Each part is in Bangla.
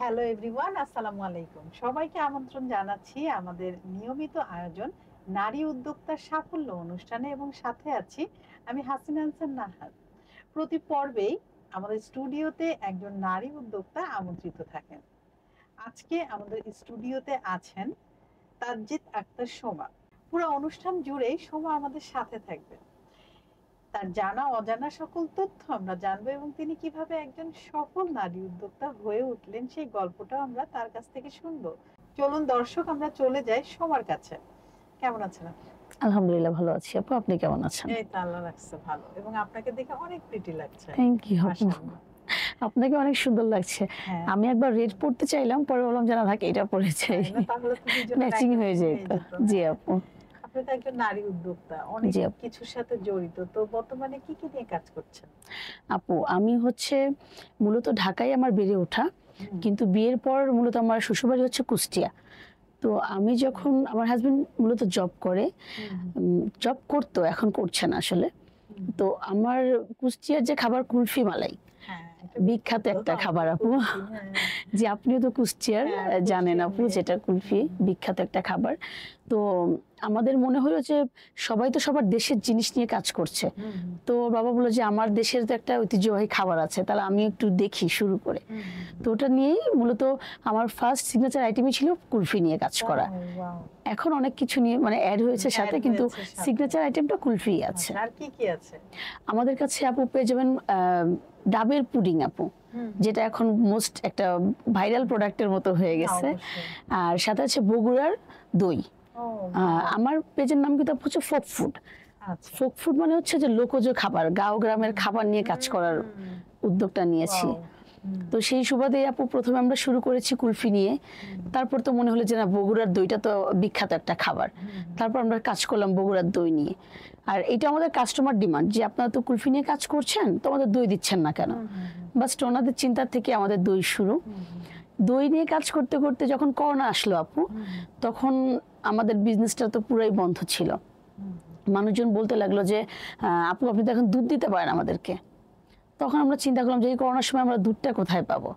হ্যালো এভরিওয়ান, আসসালামু আলাইকুম। সবাইকে আমন্ত্রণ জানাচ্ছি আমাদের নিয়মিত আয়োজন নারী উদ্যোক্তার সাফল্য অনুষ্ঠানে, এবং সাথে আছি আমি হাসিনা আনসার নাহার। প্রতি পর্বেই আমাদের স্টুডিওতে একজন নারী উদ্যোক্তা আমন্ত্রিত থাকেন। আজকে আমাদের স্টুডিওতে আছেন তাসজিদ আক্তার সোমা। পুরো অনুষ্ঠান জুড়েই সোমা আমাদের সাথে থাকবে। তার জানা অজানা সকল তথ্য আমরা জানবো, এবং তিনি কিভাবে একজন সফল নারী উদ্যোক্তা হয়ে উঠলেন সেই গল্পটাও আমরা তার কাছ থেকে শুনবো। চলুন দর্শক, আমরা চলে যাই সোমার কাছে। কেমন আছেন আপনি? আলহামদুলিল্লাহ ভালো আছি আপু, আপনি কেমন আছেন? এই তো আল্লাহ রাখছে ভালো, এবং আপনাকে দেখে অনেক প্রিটি লাগছে। থ্যাংক ইউ আপু, মাশাআল্লাহ। আপনাকে অনেক সুন্দর লাগছে। হ্যাঁ, আমি একবার রেড পড়তে চাইলাম, পরে বললাম জানা থাকে এটা পরে চাই, না তাহলে তো দুজনের ম্যাচিং একদম হয়ে হয়ে যেত। যেত। জি হ্যাঁ, আপু। আপনি তো একজন নারী উদ্যোক্তা, অনেক জি আপু। কিছুর সাথে জড়িত। তো বর্তমানে কি কি নিয়ে কাজ করছেন? আপু আমি হচ্ছে মূলত ঢাকায় আমার বেড়ে ওঠা, হুম, কিন্তু বিয়ের পর মূলত আমার শ্বশুরবাড়ি হচ্ছে কুষ্টিয়া। তো আমি যখন আমার হাজবেন্ড মূলত জব করে, হুম, জব করতো, এখন করছে না আসলে। হুম, তো আমার কুষ্টিয়ার যে খাবার কুলফি মালাই, হ্যাঁ, এটা বিখ্যাত একটা খাবার আপু। হ্যাঁ, যে আপনিও তো কুষ্টিয়ার, হ্যাঁ, জানেন কুষ্টিয়ার আপু, মেয়ে। যেটা কুলফি বিখ্যাত একটা খাবার। তো আমাদের মনে হলো যে সবাই তো সবার দেশের জিনিস নিয়ে কাজ করছে, হুম, হুম, তো বাবা বললো যে আমার দেশের তো একটা ঐতিহ্যবাহী খাবার আছে, তাহলে আমি একটু দেখি শুরু করে। হুম, তো ওটা নিয়েই মূলত আমার ফার্স্ট সিগনেচার আইটেমই ছিল কুলফি নিয়ে কাজ করা। ওয়াও, এখন অনেক কিছু নিয়ে মানে অ্যাড হয়েছে সাথে, add কিন্তু হয়েছে সাথে। সিগনেচার আইটেমটা কুলফি আছে। আচ্ছা, আর কি কি আছে? আমাদের কাছে আপু পেয়ে যাবেন ডাবের পুডিং আপু, হুম, যেটা এখন মোস্ট একটা ভাইরাল প্রোডাক্টের মতো হয়ে গেছে। অবশ্যই। আর সাথে আছে বগুড়ার দই। ও, বাহ, আমার পেজের নাম কিন্তু আপু হচ্ছে ফোক ফুড। আচ্ছা। ফোক ফুড মানে হচ্ছে যে লোকজ খাবার, গাঁও গ্রামের খাবার নিয়ে কাজ করার হুম, উদ্যোগটা নিয়েছি। ওয়াও, হুম, তো সেই সুবাদে আপু প্রথমে আমরা শুরু করেছি কুলফি নিয়ে, তারপর তো মনে হলো যে না, বগুড়ার দইটা তো বিখ্যাত একটা খাবার, তারপর আমরা কাজ করলাম বগুড়ার দই নিয়ে। আর এটা আমাদের কাস্টমার ডিমান্ড যে আপনারা তো কুলফি নিয়ে কাজ করছেন, তো আমাদের দই দিচ্ছেন না কেন। বাস ওনাদের চিন্তার থেকে আমাদের দই শুরু। দই নিয়ে কাজ করতে করতে যখন করোনা আসলো আপু, তখন আমাদের বিজনেসটা তো পুরাই বন্ধ ছিল। মানুষজন বলতে লাগলো যে আপু আপনি তো এখন দুধ দিতে পারেন আমাদেরকে। তখন আমরা চিন্তা করলাম যে এই করোনার সময় আমরা দুধটা কোথায় পাবো।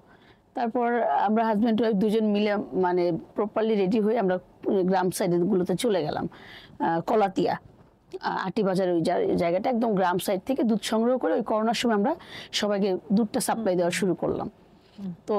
তারপর আমরা হাজব্যান্ড ওয়াইফ দুজন মিলে মানে প্রপারলি রেডি হয়ে আমরা গ্রাম সাইডগুলোতে চলে গেলাম। কলাতিয়া, আটি বাজার, ওই জায়গাটা একদম গ্রাম সাইড থেকে দুধ সংগ্রহ করে ওই করোনার সময় আমরা সবাইকে দুধটা সাপ্লাই দেওয়া শুরু করলাম। তো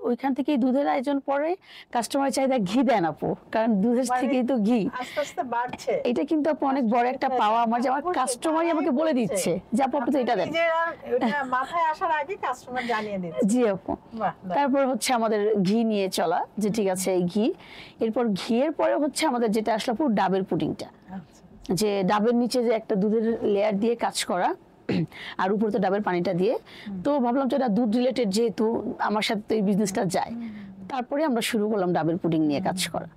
ওইখান থেকেই দুধের আয়োজন পরে কাস্টমার চাহিদা ঘি দেন আপু, কারণ দুধের মানে থেকেই তো ঘি। আস্তে আস্তে বাড়ছে। এটা কিন্তু আপু অনেক বড় একটা পাওয়া আমার, যে আমার কাস্টমারই আমাকে বলে দিচ্ছে যে আপু আপনি তো এটা দেন। নিজেরা ওটা মাথায় আসার আগে কাস্টমার জানিয়ে দিচ্ছে। জি আপু। বাহ, বাহ। তারপর হচ্ছে আমাদের ঘি নিয়ে চলা, যে ঠিক আছে এই ঘি। এরপর ঘিয়ের পরে হচ্ছে আমাদের যেটা আসলে আপু ডাবের পুডিংটা, আচ্ছা, যে ডাবের নিচে যে একটা দুধের লেয়ার দিয়ে কাজ করা, আর উপরে তো ডাবের পানিটা দিয়ে। তো ভাবলাম যে এটা দুধ রিলেটেড, যেহেতু আমার সাথে তো এই বিজনেসটা যায়, তারপরে আমরা শুরু করলাম ডাবের পুডিং নিয়ে কাজ করা।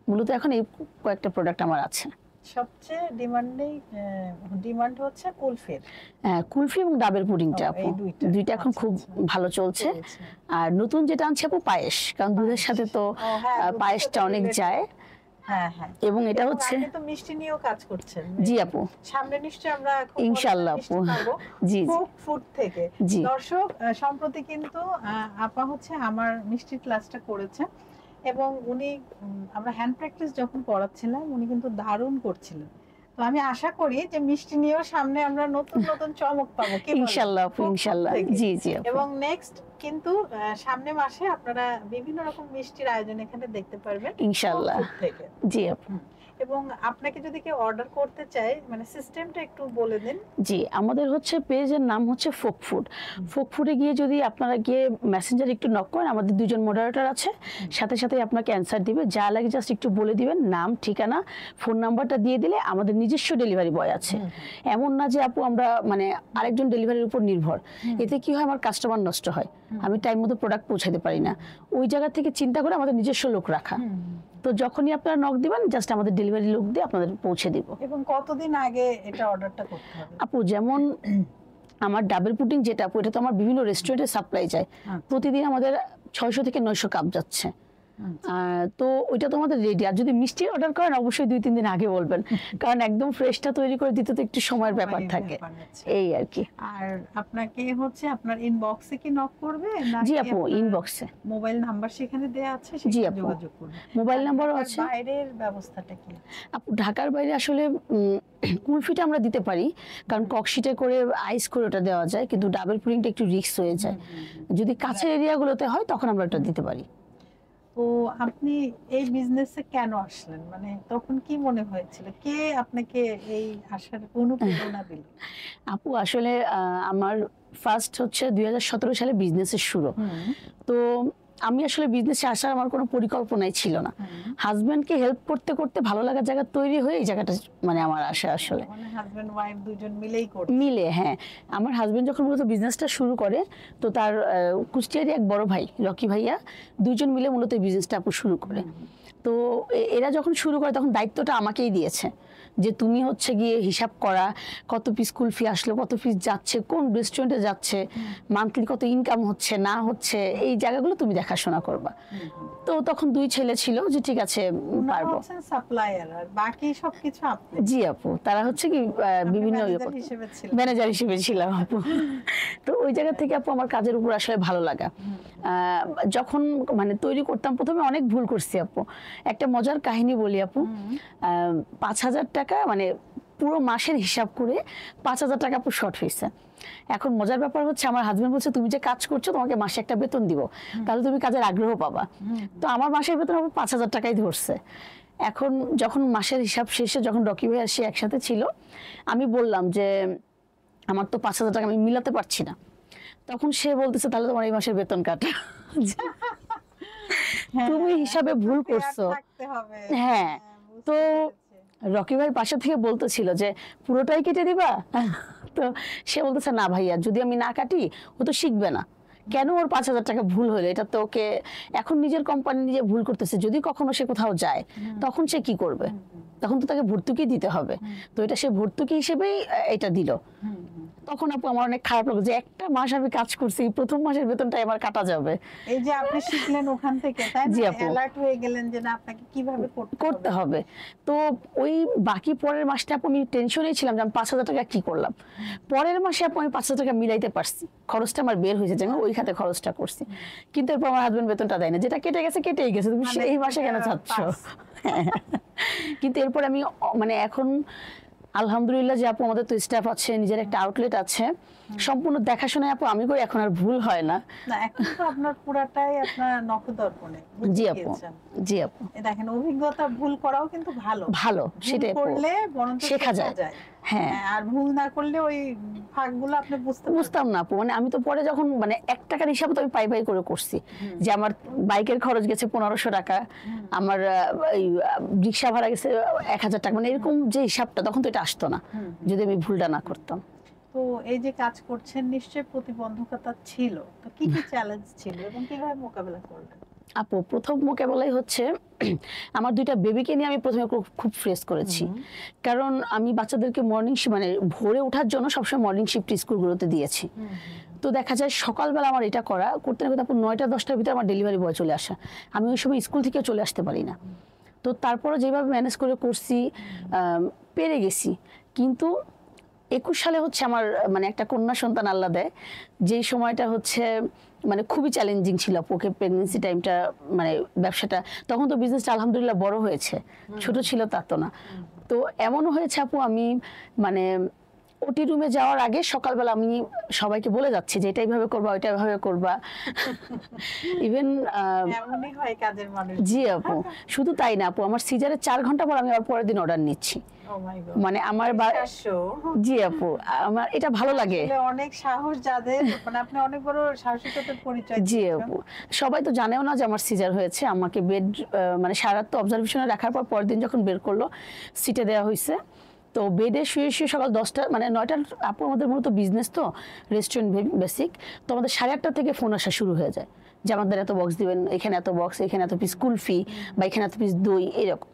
মূলত এখন এই কয়েকটা প্রোডাক্ট আমার আছে। সবচেয়ে ডিমান্ড হচ্ছে কুলফির। কুলফি এবং ডাবের পুডিংটা ও, আপু, এই দুইটা। দুইটা এখন আচ্ছা, খুব আচ্ছা। ভালো চলছে। চলছে। আর নতুন যেটা আনছি আপু পায়েস, কারণ দুধের সাথে তো ও, হ্যাঁ, দুধের পায়েসটা সাথে অনেক related। যায়। হ্যাঁ, হ্যাঁ। এবং এটা এবং হচ্ছে, আপনি তো মিষ্টি নিয়েও কাজ করছেন। জি আপু, সামনে নিশ্চয়ই আমরা খুব ইনশাআল্লাহ মজার মিষ্টি আপু। পাবো জি জি ফোক ফুড থেকে। জি। দর্শক, সম্প্রতি কিন্তু আপা হচ্ছে আমার মিষ্টির ক্লাসটা করেছে, এবং উনি আমরা হ্যান্ড প্র্যাকটিস যখন করাচ্ছিলাম উনি কিন্তু দারুণ করছিলেন। তো আমি আশা করি যে মিষ্টি নিয়েও সামনে আমরা নতুন নতুন চমক পাবো, কি বলেন? ইনশাআল্লাহ আপু, Folk food ইনশাআল্লাহ। থেকে। জি জি আপু। এবং নেক্সট কিন্তু সামনে মাসে আপনারা বিভিন্ন রকম মিষ্টির আয়োজন এখানে দেখতে পারবেন ইনশাআল্লাহ। folk food থেকে। জি আপু। এবং আপনাকে যদি কেউ অর্ডার করতে চায়, মানে সিস্টেমটা একটু বলে দিন। জি, আমাদের হচ্ছে পেজের নাম হচ্ছে ফোক ফুড। ফোক ফুডে গিয়ে যদি আপনারা গিয়ে মেসেঞ্জার একটু নক করেন, আমাদের দুজন মডারেটর আছে, সাথে সাথে আপনাকে অ্যান্সার দিবে। যা লাগে জাস্ট একটু বলে দিবেন, নাম, ঠিকানা, ফোন নাম্বারটা দিয়ে দিলে আমাদের নিজস্ব ডেলিভারি বয় আছে। এমন না যে আপু আমরা মানে আরেকজন ডেলিভারির উপর নির্ভর। এতে কি হয়, আমার কাস্টমার নষ্ট হয়, আমি টাইম মতো প্রোডাক্ট পৌঁছাতে পারি না। ওই জায়গা থেকে চিন্তা করে আমাদের নিজস্ব লোক রাখা। তো যখনই আপনারা নক দিবেন, জাস্ট আমাদের ডেলিভারি লোক দিয়ে আপনাদের পৌঁছে দিব। এবং কতদিন আগে এটা অর্ডারটা করতে হবে? আপু যেমন আমার ডাবের পুডিং যেটা আপু, এটা তো আমার বিভিন্ন রেস্টুরেন্টে সাপ্লাই যায়। প্রতিদিন আমাদের 600 থেকে 900 কাপ যাচ্ছে। তো ওইটা তো আমাদের রেডি। আর যদি মিষ্টি অর্ডার করেন অবশ্যই 2-3 দিন আগে বলবেন, কারণ একদম ফ্রেশটা তৈরি করে দিতে তো একটু সময়ের ব্যাপার থাকে, এই আর কি। আর আপনাকে হচ্ছে আপনার ইনবক্সে কি নক করবে জি নাকি আপু, আপনার ইনবক্সে। মোবাইল নাম্বার সেখানে দেয়া আছে, জি সেখানে আপু, যোগাযোগ করবে? মোবাইল আর নাম্বারও ঢাকার আছে। বাইরের ব্যবস্থাটা কি? আপু ঢাকার বাইরে আসলে কুলফিটা আমরা দিতে পারি, কারণ ককশিটে করে আইস করে ওটা দেওয়া যায়, কিন্তু ডাবল পুডিংটা একটু রিস্ক হয়ে যায়। যদি কাছের এরিয়াগুলোতে হয় তখন আমরা ওটা দিতে পারি। তো আপনি এই বিজনেসে কেন আসলেন, মানে তখন কি মনে হয়েছিল, কে আপনাকে এই আসার অনুপ্রেরণা দিল? আপু আসলে আমার ফার্স্ট হচ্ছে 2017 সালে বিজনেসের শুরু। তো আমি আসলে বিজনেসে আসার আমার কোনো পরিকল্পনাই ছিল না। হাজবেন্ডকে হেল্প করতে করতে ভালো লাগার জায়গা তৈরি হয়ে এই জায়গাটা মানে আমার আসা আসলে। মানে হাজবেন্ড ওয়াইফ দুজন মিলেই করতে? মিলে, হ্যাঁ। আমার হাজবেন্ড যখন মূলত বিজনেসটা শুরু করে, তো তার কুষ্টিয়ারই এক বড় ভাই রকি ভাইয়া, দুজন মিলে মূলত এই বিজনেসটা আপু শুরু করে। তো এরা যখন শুরু করে তখন দায়িত্বটা আমাকেই দিয়েছে, যে তুমি হচ্ছে গিয়ে হিসাব করা, কত পিস কুলফি আসলো, কত পিস যাচ্ছে, কোন রেস্টুরেন্টে যাচ্ছে, মান্থলি কত ইনকাম হচ্ছে না হচ্ছে, এই জায়গাগুলো তুমি দেখাশোনা করবা। তো তখন 2 ছেলে ছিল, যে ঠিক আছে পারবো। সাপ্লায়ার আর বাকি সবকিছু আপনি? জি আপু, তারা হচ্ছে কি বিভিন্ন ম্যানেজার হিসেবে ছিলাম আপু। তো ওই জায়গা থেকে আপু আমার কাজের উপর আসলে ভালো লাগা। যখন মানে তৈরি করতাম প্রথমে অনেক ভুল করছি আপু। একটা মজার কাহিনী বলি আপু। 5,000 টাকা মানে পুরো মাসের হিসাব করে 5,000 টাকা আপু শর্ট হয়েছে। এখন মজার ব্যাপার হচ্ছে আমার হাজবেন্ড বলছে তুমি যে কাজ করছো তোমাকে মাসে একটা বেতন দিব, তাহলে তুমি কাজের আগ্রহ পাবা। তো আমার মাসের বেতন আপু 5,000 টাকাই ধরছে। এখন যখন মাসের হিসাব শেষে যখন রকি ভাই আর সে একসাথে ছিল, আমি বললাম যে আমার তো 5,000 টাকা আমি মিলাতে পারছি না। তখন সে বলতেছে তাহলে তোমার এই মাসের বেতন কাটা, তুমি হিসাবে ভুল করছো। হ্যাঁ, তো রকি ভাই পাশে থেকে বলতেছিল যে পুরোটাই কেটে দিবা। তো সে বলতেছে না ভাইয়া, যদি আমি না কাটি ও তো শিখবে না, কেন ওর 5,000 টাকা ভুল হলো, এটা তো ওকে এখন নিজের কোম্পানি নিজে ভুল করতেছে, যদি কখনো সে কোথাও যায় তখন সে কি করবে, তখন তো তাকে ভর্তুকি দিতে হবে। তো এটা সে ভর্তুকি হিসেবেই এটা দিল। তখন আপু আমার অনেক খারাপ লাগলো যে একটা মাস আমি কাজ করছি, প্রথম মাসের বেতনটা আমার কাটা যাবে। এই যে আপনি শিখলেন ওখান থেকে, তাই না? অ্যালার্ট হয়ে গেলেন যে না আপনাকে কিভাবে করতে হবে। তো ওই বাকি পরের মাসটা আপু আমি টেনশনেই ছিলাম যে আমি 5,000 টাকা কি করলাম। পরের মাসে আপু আমি 5,000 টাকা মিলাইতে পারছি, খরচটা আমার বের হয়েছে যে আমি ওই খাতে খরচটা করছি। কিন্তু এরপর আমার হাজবেন্ড বেতনটা দেয় না, যেটা কেটে গেছে কেটেই গেছে, তুমি এই মাসে কেন চাচ্ছ। কিন্তু এরপর আমি মানে এখন আলহামদুলিল্লাহ যে আপু আমাদের তো স্টাফ আছে, নিজের একটা আউটলেট আছে, সম্পূর্ণ দেখাশোনায় আপু আমি করি, এখন আর ভুল হয় না। না এখন তো আপনার পুরাটাই আপনার নখদর্পণে। জি আপু, জি আপু। দেখেন অভিজ্ঞতা, ভুল করাও কিন্তু ভালো, সেটাই করলে বরঞ্চ শেখা যায়। হ্যাঁ, আর ভুল না করলে ওই ফাঁকগুলো আপনি বুঝতাম না আপু। মানে আমি তো পরে যখন মানে 1 টাকার হিসাব তো আমি পাই করে করছি, যে আমার বাইকের খরচ গেছে 1,500 টাকা, আমার রিক্সা ভাড়া গেছে 1,000 টাকা, মানে এরকম যে হিসাবটা তখন তো এটা আসতো না যদি আমি ভুলটা না করতাম। তো এই যে কাজ করছেন নিশ্চয়ই প্রতিবন্ধকতা ছিল, তো কি কি চ্যালেঞ্জ ছিল এবং কিভাবে মোকাবেলা করলেন? আপু প্রথম মোকাবেলাই হচ্ছে আমার 2টা বেবিকে নিয়ে আমি প্রথমে খুব ফেস করেছি, কারণ আমি বাচ্চাদেরকে মর্নিং মানে ভোরে ওঠার জন্য সবসময় মর্নিং শিফট স্কুলগুলোতে দিয়েছি। তো দেখা যায় সকালবেলা আমার এটা করতে না করতে আপু 9টা-10টার ভিতরে আমার ডেলিভারি বয় চলে আসা, আমি ওই সময় স্কুল থেকে চলে আসতে পারি না। তো তারপরে যেভাবে ম্যানেজ করে করছি, পেরে গেছি। কিন্তু 21 সালে হচ্ছে আমার মানে একটা কন্যা সন্তান আল্লাহ দেয়, যেই সময়টা হচ্ছে মানে খুবই চ্যালেঞ্জিং ছিল ওকে, প্রেগনেন্সি টাইমটা মানে ব্যবসাটা, তখন তো বিজনেসটা আলহামদুলিল্লাহ বড় হয়েছে, ছোট ছিল তা তো না। তো এমনও হয়েছে আপু আমি মানে ওটি রুমে যাওয়ার আগে সকালবেলা আমি সবাইকে বলে যাচ্ছি যে এটা এইভাবে করবা, ওইটা এইভাবে করবা। ইভেন এমনই হয় কাজের মানুষ। জি আপু, শুধু তাই না আপু, আমার সিজারের 4 ঘন্টা পর আমি আর পরের দিন অর্ডার নিচ্ছি। মানে আমার জি আপু, আমার এটা ভালো লাগে। অনেক সাহস যাদের, মানে আপনি অনেক বড় সাহসিকতার পরিচয়। জি আপু, সবাই তো জানেও না যে আমার সিজার হয়েছে। আমাকে বেড মানে সারা রাত অবজারভেশনে রাখার পর পরের দিন যখন বের করলো, সিটে দেওয়া হয়েছে। তো বেডে শুয়ে সকাল 10টা মানে 9টার আপু আমাদের মূলত বিজনেস তো রেস্টুরেন্ট বেসিক, তো আমাদের 8:30 থেকে ফোন আসা শুরু হয়ে যায় যে আমাদের এত বক্স দিবেন, এখানে এত বক্স, এখানে এত পিস কুলফি, বা এখানে এত পিস দই, এরকম।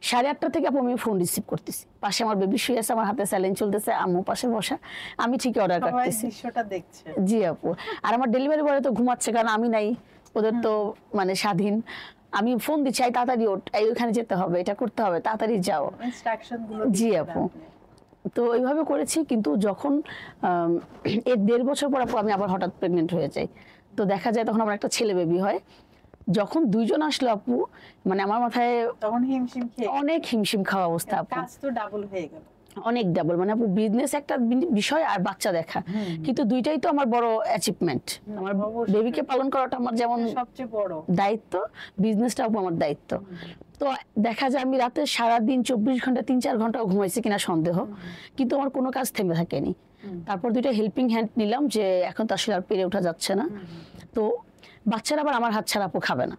8:30 থেকে আপু আমি ফোন রিসিভ করতেছি, পাশে আমার বেবি শুয়ে আছে, আমার হাতে স্যালাইন চলতেছে, আম্মু পাশে বসা, আমি ঠিকই অর্ডার করতেছি। দৃশ্যটা দেখছে। জি আপু, আর আমার ডেলিভারি বয় তো ঘুমাচ্ছে, কারণ আমি নাই, ওদের তো মানে স্বাধীন, আমি ফোন দিচ্ছি এই তাড়াতাড়ি ওঠ, এই ওখানে যেতে হবে, এটা করতে হবে, তাড়াতাড়ি যাও। ইনস্ট্রাকশন গুলো জি দিচ্ছেন আপু, আপনি। তো এইভাবে করেছি। কিন্তু যখন এর 1.5 বছর পর আপু আমি আবার হঠাৎ প্রেগনেন্ট হয়ে যাই। তো দেখা যায় তখন আমার একটা ছেলে বেবি হয়। যখন 2 জন আসলো আপু, মানে আমার মাথায় তখন হিমশিম খেয়ে অনেক হিমশিম খাওয়া অবস্থা আপু, কাজ তো ডাবল হয়ে গেল। অনেক ডাবল। মানে আপু বিজনেস একটা বিষয় আর বাচ্চা দেখা, কিন্তু দুইটাই তো আমার বড় অ্যাচিভমেন্ট। আমার অবশ্যই। বেবিকে পালন করাটা আমার যেমন সবচেয়ে বড় দায়িত্ব, বিজনেসটা আপু আমার দায়িত্ব। তো দেখা যায় আমি রাতে সারাদিন 24 ঘন্টা 3-4 ঘন্টাও ঘুমাইছি কিনা সন্দেহ, কিন্তু আমার কোনো কাজ থেমে থাকেনি। তারপর 2টা হেল্পিং হ্যান্ড নিলাম, যে এখন তো আসলে আর পেরে ওঠা যাচ্ছে না। তো বাচ্চারা আবার আমার হাত ছাড়া আপু খাবে না,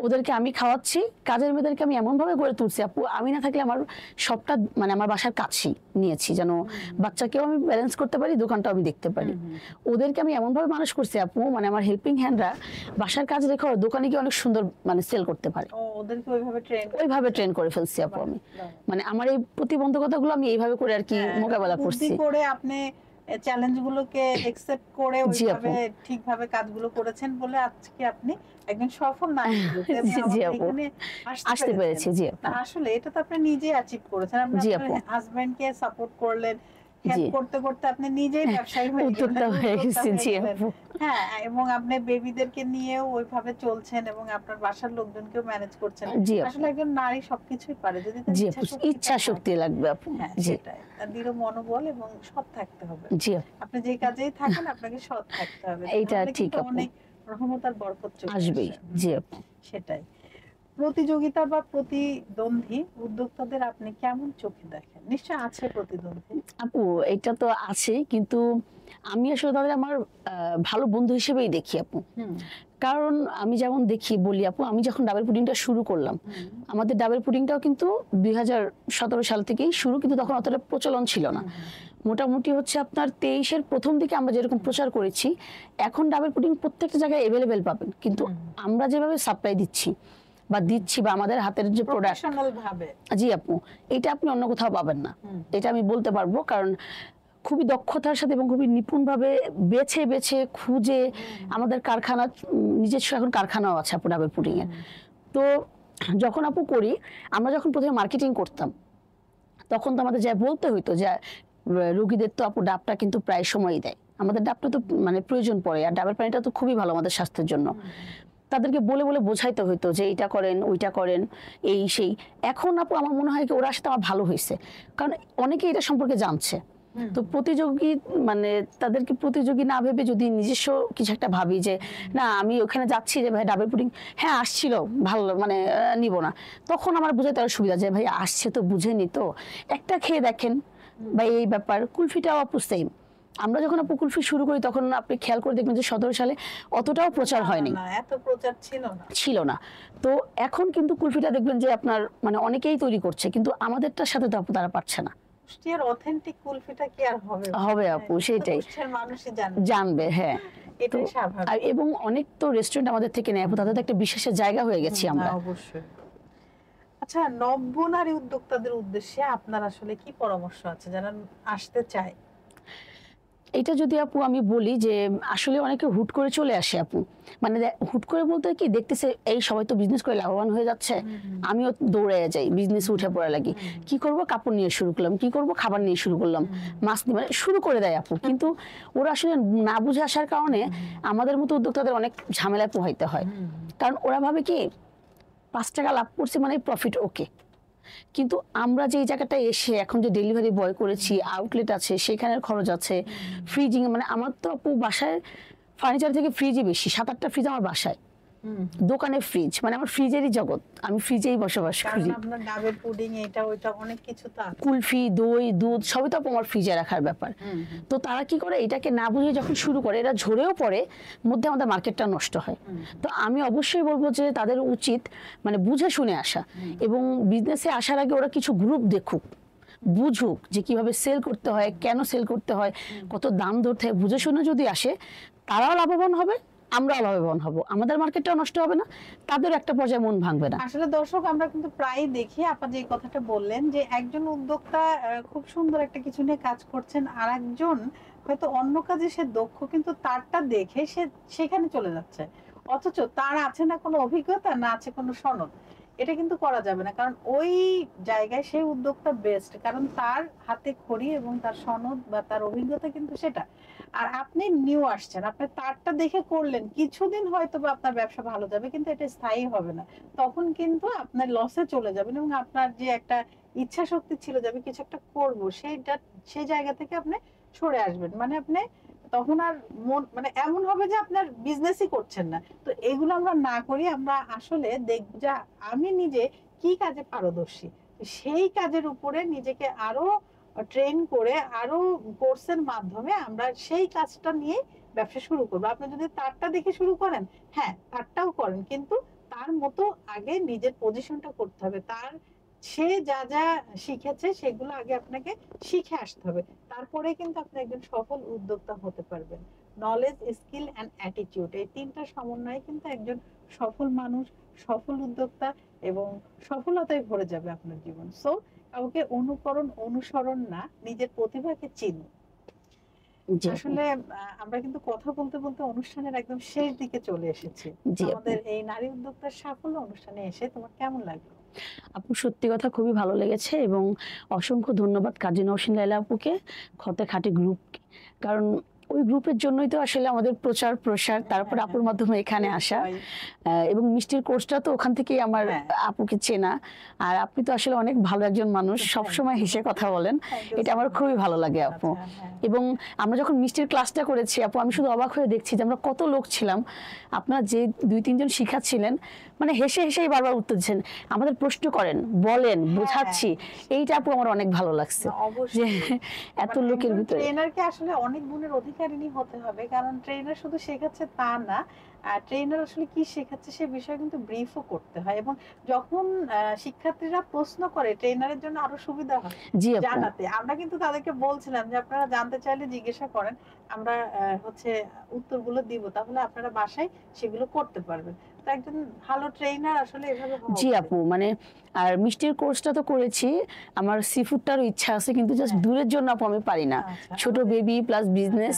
ওদেরকে আমি খাওয়াচ্ছি। কাজের মেয়েদেরকে আমি এমন ভাবে গড়ে তুলছি আপু, আমি না থাকলে আমার সবটা মানে আমার বাসার কাছেই নিয়েছি, যেন বাচ্চাকেও আমি ব্যালেন্স করতে পারি, দোকানটাও আমি দেখতে পারি। ওদেরকে আমি এমন ভাবে মানুষ করছি আপু, মানে আমার হেল্পিং হ্যান্ডরা বাসার কাজ রেখে দোকানে গিয়ে অনেক সুন্দর মানে সেল করতে পারে। ওদেরকে ওইভাবে ট্রেন করে ফেলছি আপু আমি। মানে আমার এই প্রতিবন্ধকতাগুলো আমি এইভাবে করে আর কি মোকাবেলা করছি। বুদ্ধি করে আপনি চ্যালেঞ্জ গুলোকে একসেপ্ট করে জি আপু। ওইভাবে ঠিকভাবে কাজগুলো করেছেন বলে আজকে আপনি একজন সফল নারী উদ্যোক্তা এবং জি আমাদের আপু, এখানে আসতে পেরেছি। জি আপু, না, আসলে এটা তো আপনি নিজে অ্যাচিভ করেছেন। আপনি জি আপনার আপু। হাজবেন্ডকে সাপোর্ট করলেন, হেল্প জি। করতে করতে আপনি নিজেই ব্যবসায়ী হয়ে গেলেন, উদ্যোক্তা হয়ে উদ্যোক্তা গেছি। হয়ে জি গেলেন। আপু, হ্যাঁ, এবং আপনি বেবিদেরকে নিয়েও ওইভাবে চলছেন এবং আপনার বাসার লোকজনকেও ম্যানেজ করছেন। জি আপু, আসলে একজন নারী সবকিছুই পারে যদি তার জি ইচ্ছা আপু, শক্তিটা ইচ্ছা থাকে। শক্তি লাগবে আপু। হ্যাঁ, জি সেটাই। তার দৃঢ় মনোবল এবং সৎ থাকতে হবে। জি আপু, আপনি যে কাজেই থাকেন আপনাকে সৎ থাকতে হবে। এইটা তাহলে ঠিক কিন্তু আপু, অনেক রহমত আর বরকত চলে আসবেই। আসে। জি আপু। সেটাই। প্রতিযোগিতা বা প্রতিদ্বন্দ্বী উদ্যোক্তাদের আপনি কেমন চোখে দেখেন? নিশ্চয় আছে প্রতিদ্বন্দ্বী। আপু এটা তো আছে, কিন্তু আমি আসলে তাদের আমার ভালো বন্ধু হিসেবেই দেখি আপু। কারণ আমি যেমন দেখি বলি আপু, আমি যখন ডাবল পুডিংটা শুরু করলাম, আমাদের ডাবল পুডিংটাও কিন্তু 2017 সাল থেকেই শুরু, কিন্তু তখন অতটা প্রচলন ছিল না। মোটামুটি হচ্ছে আপনার 23-এর প্রথম দিকে আমরা যেরকম প্রচার করেছি, এখন ডাবল পুডিং প্রত্যেকটা জায়গায় অ্যাভেলেবেল পাবেন, কিন্তু আমরা যেভাবে সাপ্লাই দিচ্ছি বা আমাদের হাতের যে প্রোডাক্ট, প্রফেশনাল ভাবে। জি আপু, এটা আপনি অন্য কোথাও পাবেন না। এটা আমি বলতে পারবো, কারণ খুবই দক্ষতার সাথে এবং খুবই নিপুণভাবে বেছে বেছে খুঁজে আমাদের কারখানা, নিজস্ব এখন কারখানাও আছে আপু ডাবল পুডিং এর। তো যখন আপু করি, আমরা যখন প্রথমে মার্কেটিং করতাম, তখন তো আমাদের যা বলতে হইতো যে রোগীদের তো আপু ডাবটা কিন্তু প্রায় সময়ই দেয়, আমাদের ডাবটা তো মানে প্রয়োজন পড়ে, আর ডাবের পানিটা তো খুবই ভালো আমাদের স্বাস্থ্যের জন্য। তাদেরকে বলে বলে বোঝাইতে হইতো যে এইটা করেন ওইটা করেন এই সেই। এখন আপু আমার মনে হয় কি ওরা সাথে আমার ভালো হয়েছে, কারণ অনেকে এটা সম্পর্কে জানছে। তো প্রতিযোগী মানে তাদেরকে প্রতিযোগী না ভেবে যদি নিজস্ব কিছু একটা ভাবি, যে না আমি ওখানে যাচ্ছি যে ভাই ডাবল পুডিং হ্যাঁ আসছিল ভালো মানে নিব না, তখন আমার বুঝাইতে আরো সুবিধা যে ভাই আসছে তো বুঝে নি, তো একটা খেয়ে দেখেন বা এই ব্যাপার। কুলফিটাও আপু সেম, আমরা যখন আপু কুলফি শুরু করি তখন আপনি খেয়াল করে দেখবেন যে 17 সালে অতটাও প্রচার হয়নি, না, এত প্রচার ছিল না। তো এখন কিন্তু কুলফিটা দেখবেন যে আপনার মানে অনেকেই তৈরি করছে, কিন্তু আমাদেরটার সাথে তো আপু তারা পারছে না। কুষ্টিয়ার অথেন্টিক কুলফিটা কি আর হবে আপু, সেটাই কুষ্টিয়ার মানুষই জানবে। হ্যাঁ, এটাই স্বাভাবিক। এবং অনেক তো রেস্টুরেন্ট আমাদের থেকে নেয় আপু, তাদের তো একটা বিশেষের জায়গা হয়ে গেছি আমরা। অবশ্যই। আচ্ছা, নব্য নারী উদ্যোক্তাদের উদ্দেশ্যে আপনার আসলে কি পরামর্শ আছে যারা আসতে চায়? এটা যদি আপু আমি বলি যে আসলে অনেকে হুট করে চলে আসে আপু, মানে হুট করে বলতে কি দেখতেছে এই সবাই তো বিজনেস করে লাভবান হয়ে যাচ্ছে, আমিও দৌড়ে যাই বিজনেস উঠে পড়া লাগি, কি করব কাপড় নিয়ে শুরু করলাম, কি করব খাবার নিয়ে শুরু করলাম, মাছ নিয়ে মানে শুরু করে দেয় আপু। কিন্তু ওরা আসলে না বুঝে আসার কারণে আমাদের মতো উদ্যোক্তাদের অনেক ঝামেলায় পোহাইতে হয়। কারণ ওরা ভাবে কি 5 টাকা লাভ করছে মানে প্রফিট ওকে, কিন্তু আমরা যে জায়গাটায় এসে এখন যে ডেলিভারি বয় করেছি, আউটলেট আছে, সেখানের খরচ আছে, ফ্রিজিং, মানে আমার তো আপু বাসায় ফার্নিচার থেকে ফ্রিজই বেশি, 7-8টা ফ্রিজ আমার বাসায়, দোকানে ফ্রিজ, মানে আমার ফ্রিজেরই জগৎ, আমি ফ্রিজেই বসবাস করি। আপনার ডাবের পুডিং এটা ওইটা অনেক কিছু তো আছে। কুলফি, দই, দুধ সবই তো আপু আমার ফ্রিজে রাখার ব্যাপার। তো তারা কি করে, এটাকে না বুঝে যখন শুরু করে, এরা ঝরেও পড়ে, মধ্যে আমাদের মার্কেটটা নষ্ট হয়। তো আমি অবশ্যই বলবো যে তাদের উচিত মানে বুঝে শুনে আসা, এবং বিজনেসে আসার আগে ওরা কিছু গ্রুপ দেখুক, বুঝুক যে কিভাবে সেল করতে হয়, কেন সেল করতে হয়, কত দাম ধরতে হয়, বুঝে শুনে যদি আসে তারাও লাভবান হবে, আমরাও লাভবান হব, আমাদের মার্কেটটাও নষ্ট হবে না, তাদের একটা পর্যায়ে মন ভাঙবে না। আসলে দর্শক, আমরা কিন্তু প্রায়ই দেখি আপা যে কথাটা বললেন যে একজন উদ্যোক্তা খুব সুন্দর একটা কিছু নিয়ে কাজ করছেন, আর একজন হয়তো অন্য কাজে সে দক্ষ, কিন্তু তারটা দেখে সে সেখানে চলে যাচ্ছে। অথচ তার আছে না কোনো অভিজ্ঞতা, না আছে কোনো সনদ, এটা কিন্তু করা যাবে না। কারণ ওই জায়গায় সেই উদ্যোক্তা বেস্ট, কারণ তার হাতে খড়ি এবং তার সনদ বা তার অভিজ্ঞতা কিন্তু সেটা। আর আপনি নিউ আসছেন, আপনি তারটা দেখে করলেন, কিছুদিন হয়তো বা আপনার ব্যবসা ভালো যাবে, কিন্তু এটা স্থায়ী হবে না। তখন কিন্তু আপনার লসে চলে যাবেন এবং আপনার যে একটা ইচ্ছা শক্তি ছিল যে আমি কিছু একটা করবো, সেইটা সেই জায়গা থেকে আপনি সরে আসবেন। মানে আপনি তখন আর মন মানে এমন হবে যে আপনার বিজনেসই করছেন না। তো এগুলো আমরা না করি, আমরা আসলে দেখব যে আমি নিজে কি কাজে পারদর্শী, সেই কাজের উপরে নিজেকে আরো ট্রেন করে, আরো কোর্সের মাধ্যমে আমরা সেই কাজটা নিয়ে ব্যবসা শুরু করবো। আপনি যদি তারটা দেখে শুরু করেন, হ্যাঁ তারটাও করেন, কিন্তু তার মতো আগে নিজের পজিশনটা করতে হবে। তার সে যা যা শিখেছে সেগুলো আগে আপনাকে শিখে আসতে হবে, তারপরে কিন্তু আপনি একজন সফল উদ্যোক্তা হতে পারবেন। নলেজ, স্কিল এন্ড অ্যাটিটিউড, এই তিনটা সমন্বয়ে কিন্তু একজন সফল মানুষ, সফল উদ্যোক্তা এবং সফলতায় ভরে যাবে আপনার জীবন। সো কাউকে অনুকরণ, অনুসরণ না, নিজের প্রতিভাকে চিনুন। জি আপু। আসলে আমরা কিন্তু কথা বলতে বলতে অনুষ্ঠানের একদম শেষ দিকে চলে এসেছি। জি আপু। আমাদের এই নারী উদ্যোক্তার সাফল্য অনুষ্ঠানে এসে তোমার কেমন লাগলো? আপু সত্যি কথা খুবই ভালো লেগেছে এবং অসংখ্য ধন্যবাদ কাজী নওশিন লায়লা আপুকে, খতে খাঁটি গ্রুপকে। কারণ ওই গ্রুপের জন্যই তো আসলে আমাদের প্রচার প্রসার, তারপর হ্যাঁ, আপুর হ্যাঁ, মাধ্যমে এখানে আসা। হয়। এবং মিষ্টির কোর্সটা তো ওখান থেকেই আমার হ্যাঁ, আপুকে চেনা। আর আপনি তো আসলে অনেক ভালো একজন মানুষ, সবসময় হেসে কথা বলেন। থ্যাংক ইউ এটা সো আমার মাচ। খুবই ভালো লাগে আপু। আচ্ছা, হ্যাঁ। এবং আমরা যখন মিষ্টির ক্লাসটা করেছি আপু, আমি শুধু অবাক হয়ে দেখছি যে আমরা কত লোক ছিলাম। আপনারা যে ২-৩ জন শিখাচ্ছিলেন, মানে হেসে হেসেই বারবার উত্তর দিচ্ছেন। আমাদের প্রশ্ন করেন, বলেন, বোঝাচ্ছি। এইটা আপু আমার অনেক ভালো লাগছে। না, যে অবশ্যই। এত লোকের ভিতরে। ট্রেনারকে আসলে অনেক গুণের অধিকারিণী হতে হবে, কারণ ট্রেনার শুধু শেখাচ্ছে তা না, ট্রেনার আসলে কি শেখাচ্ছে সে বিষয়ে কিন্তু ব্রিফও করতে হয়। এবং যখন শিক্ষার্থীরা প্রশ্ন করে, ট্রেনারের জন্য আরো সুবিধা হয় জি আপু। জানাতে। আমরা কিন্তু তাদেরকে বলছিলাম যে আপনারা জানতে চাইলে জিজ্ঞাসা করেন, আমরা হচ্ছে উত্তরগুলো দিব, তাহলে আপনারা বাসায় সেগুলো করতে পারবেন। তো একজন ভালো ট্রেনার আসলে এভাবে হওয়া জি উচিত। আপু, মানে আর মিষ্টির কোর্সটা তো করেছি, আমার সি ফুডটারও ইচ্ছা আছে, কিন্তু জাস্ট হ্যাঁ। দূরের জন্য আপু আমি পারি না। আচ্ছা, ছোট আমাদের বেবি প্লাস বিজনেস,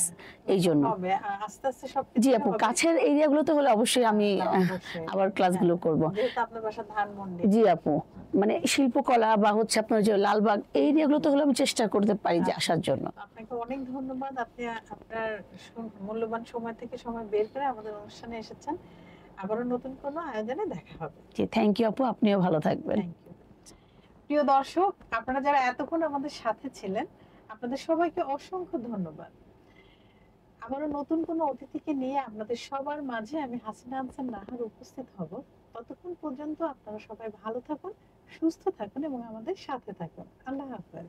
এই জন্য। হবে আস্তে আস্তে জি সবকিছু আপু, হবে। কাছের এরিয়াগুলোতে হলে অবশ্যই আমি না, অবশ্যই। আবার ক্লাসগুলো হ্যাঁ, করব। যেহেতু আপনার বাসা ধানমন্ডি। জি আপু, মানে শিল্পকলা বা হচ্ছে আপনার যে লালবাগ এই এরিয়াগুলোতে হলে আমি চেষ্টা করতে পারি যে আসার জন্য। আপনাকে অনেক ধন্যবাদ, আপনি আপনার মূল্যবান সময় থেকে সময় বের করে আমাদের অনুষ্ঠানে এসেছেন। আবারও নতুন কোনো আয়োজনে দেখা হবে। জি থ্যাংক ইউ আপু, আপনিও ভালো থাকবেন। Thank you. প্রিয় দর্শক, আপনারা যারা এতক্ষণ আমাদের সাথে ছিলেন, আপনাদের সবাইকে অসংখ্য ধন্যবাদ। আবারও নতুন কোনো অতিথিকে নিয়ে আপনাদের সবার মাঝে আমি হাসিনা আনসার নাহার উপস্থিত হব। ততক্ষণ পর্যন্ত আপনারা সবাই ভালো থাকুন, সুস্থ থাকুন এবং আমাদের সাথে থাকুন। আল্লাহ হাফেজ।